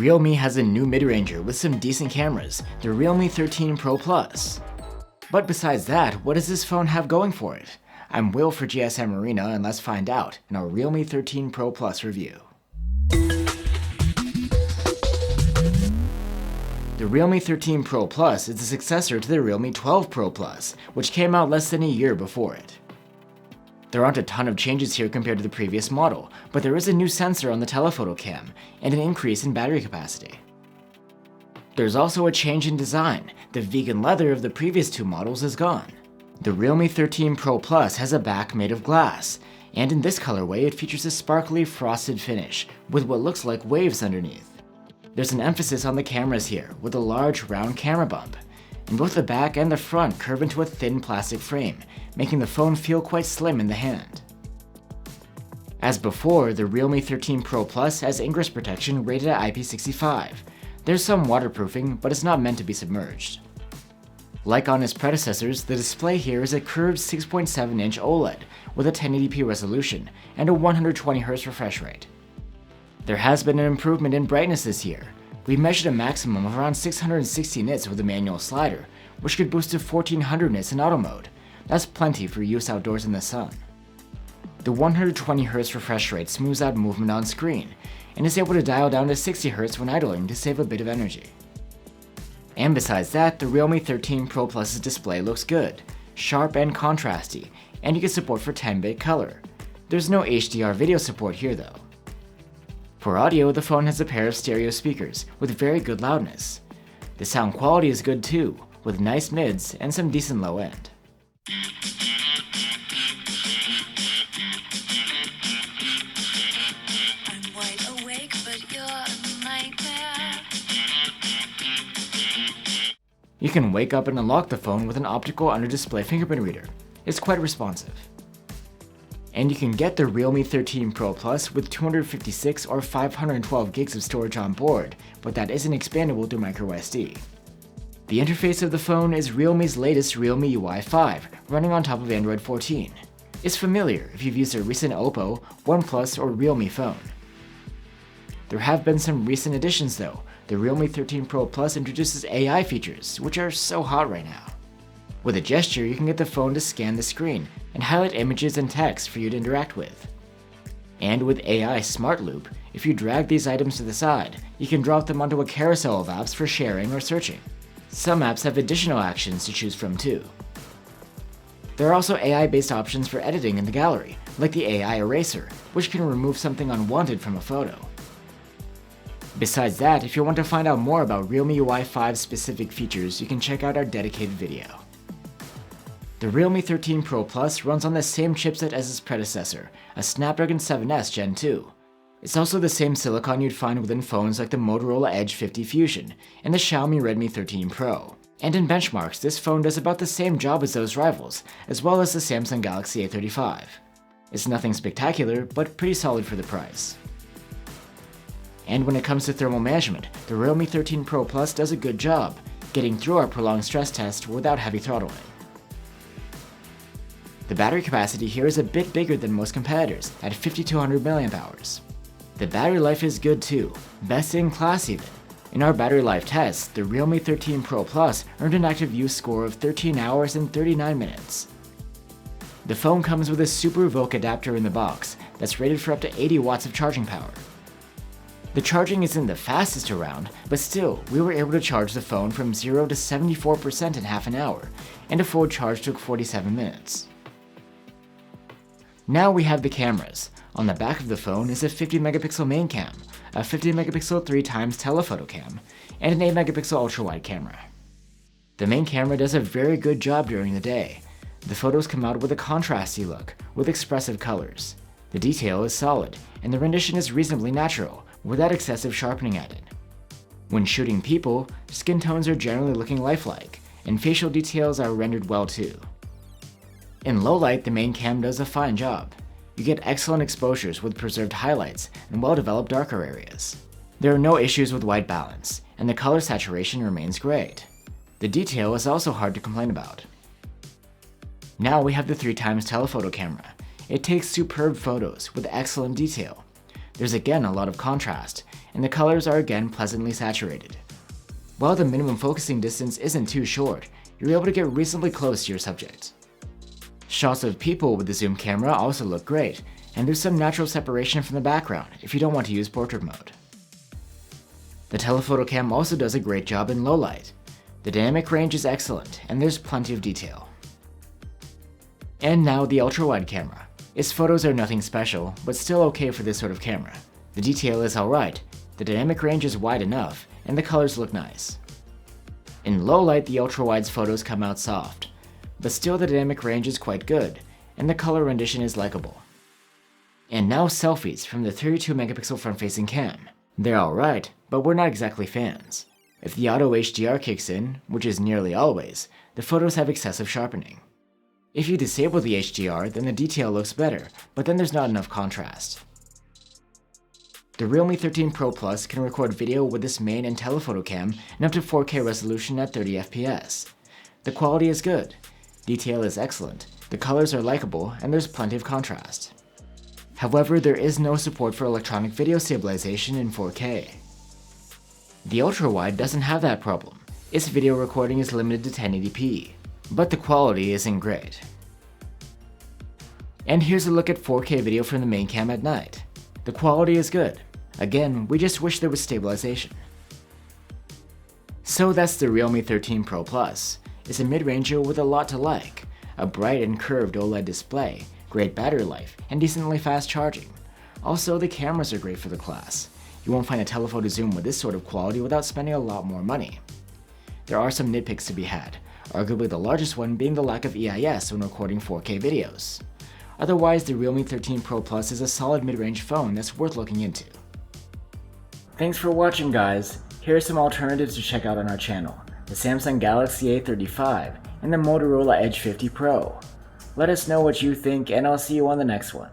Realme has a new mid-ranger with some decent cameras, the Realme 13 Pro Plus. But besides that, what does this phone have going for it? I'm Will for GSM Arena, and let's find out in our Realme 13 Pro Plus review. The Realme 13 Pro Plus is the successor to the Realme 12 Pro Plus, which came out less than a year before it. There aren't a ton of changes here compared to the previous model, but there is a new sensor on the telephoto cam and an increase in battery capacity. There's also a change in design. The vegan leather of the previous two models is gone. The Realme 13 Pro Plus has a back made of glass, and in this colorway it features a sparkly frosted finish with what looks like waves underneath. There's an emphasis on the cameras here with a large round camera bump, and both the back and the front curve into a thin plastic frame, making the phone feel quite slim in the hand. As before, the Realme 13 Pro Plus has ingress protection rated at IP65. There's some waterproofing, but it's not meant to be submerged. Like on its predecessors, the display here is a curved 6.7-inch OLED with a 1080p resolution and a 120Hz refresh rate. There has been an improvement in brightness this year. We measured a maximum of around 660 nits with a manual slider, which could boost to 1400 nits in auto mode. That's plenty for use outdoors in the sun. The 120Hz refresh rate smooths out movement on screen, and is able to dial down to 60Hz when idling to save a bit of energy. And besides that, the Realme 13 Pro Plus's display looks good, sharp and contrasty, and you get support for 10-bit color. There's no HDR video support here though. For audio, the phone has a pair of stereo speakers with very good loudness. The sound quality is good too, with nice mids and some decent low end. I'm wide awake, but you're a nightmare. You can wake up and unlock the phone with an optical under-display fingerprint reader. It's quite responsive. And you can get the Realme 13 Pro Plus with 256 or 512 gigs of storage on board, but that isn't expandable through microSD. The interface of the phone is Realme's latest Realme UI 5, running on top of Android 14. It's familiar if you've used a recent Oppo, OnePlus, or Realme phone. There have been some recent additions though. The Realme 13 Pro Plus introduces AI features, which are so hot right now. With a gesture, you can get the phone to scan the screen and highlight images and text for you to interact with. And with AI Smart Loop, if you drag these items to the side, you can drop them onto a carousel of apps for sharing or searching. Some apps have additional actions to choose from too. There are also AI-based options for editing in the gallery, like the AI Eraser, which can remove something unwanted from a photo. Besides that, if you want to find out more about Realme UI 5 specific features, you can check out our dedicated video. The Realme 13 Pro Plus runs on the same chipset as its predecessor, a Snapdragon 7S Gen 2. It's also the same silicon you'd find within phones like the Motorola Edge 50 Fusion and the Xiaomi Redmi 13 Pro. And in benchmarks, this phone does about the same job as those rivals, as well as the Samsung Galaxy A35. It's nothing spectacular, but pretty solid for the price. And when it comes to thermal management, the Realme 13 Pro Plus does a good job, getting through our prolonged stress test without heavy throttling. The battery capacity here is a bit bigger than most competitors, at 5200 mAh. The battery life is good too, best in class even. In our battery life tests, the Realme 13 Pro Plus earned an active use score of 13 hours and 39 minutes. The phone comes with a Super Evoke adapter in the box that's rated for up to 80 watts of charging power. The charging isn't the fastest around, but still, we were able to charge the phone from 0 to 74% in half an hour, and a full charge took 47 minutes. Now we have the cameras. On the back of the phone is a 50-megapixel main cam, a 50-megapixel 3x telephoto cam, and an 8-megapixel ultrawide camera. The main camera does a very good job during the day. The photos come out with a contrasty look, with expressive colors. The detail is solid, and the rendition is reasonably natural, without excessive sharpening added. When shooting people, skin tones are generally looking lifelike, and facial details are rendered well too. In low light, the main cam does a fine job. You get excellent exposures with preserved highlights and well-developed darker areas. There are no issues with white balance, and the color saturation remains great. The detail is also hard to complain about. Now we have the 3x telephoto camera. It takes superb photos with excellent detail. There's again a lot of contrast, and the colors are again pleasantly saturated. While the minimum focusing distance isn't too short, you're able to get reasonably close to your subject. Shots of people with the zoom camera also look great, and there's some natural separation from the background if you don't want to use portrait mode. The telephoto cam also does a great job in low light. The dynamic range is excellent, and there's plenty of detail. And now the ultrawide camera. Its photos are nothing special, but still okay for this sort of camera. The detail is alright, the dynamic range is wide enough, and the colors look nice. In low light, the ultrawide's photos come out soft, but still the dynamic range is quite good, and the color rendition is likable. And now selfies from the 32 megapixel front-facing cam. They're alright, but we're not exactly fans. If the auto HDR kicks in, which is nearly always, the photos have excessive sharpening. If you disable the HDR, then the detail looks better, but then there's not enough contrast. The Realme 13 Pro Plus can record video with this main and telephoto cam and up to 4K resolution at 30 FPS. The quality is good, detail is excellent, the colors are likable, and there's plenty of contrast. However, there is no support for electronic video stabilization in 4K. The ultrawide doesn't have that problem. Its video recording is limited to 1080p, but the quality isn't great. And here's a look at 4K video from the main cam at night. The quality is good. Again, we just wish there was stabilization. So that's the Realme 13 Pro Plus. It's a mid-ranger with a lot to like. A bright and curved OLED display, great battery life, and decently fast charging. Also, the cameras are great for the class. You won't find a telephoto zoom with this sort of quality without spending a lot more money. There are some nitpicks to be had, arguably the largest one being the lack of EIS when recording 4K videos. Otherwise, the Realme 13 Pro Plus is a solid mid-range phone that's worth looking into. Thanks for watching, guys. Here are some alternatives to check out on our channel: the Samsung Galaxy A35 and the Motorola Edge 50 Pro. Let us know what you think, and I'll see you on the next one.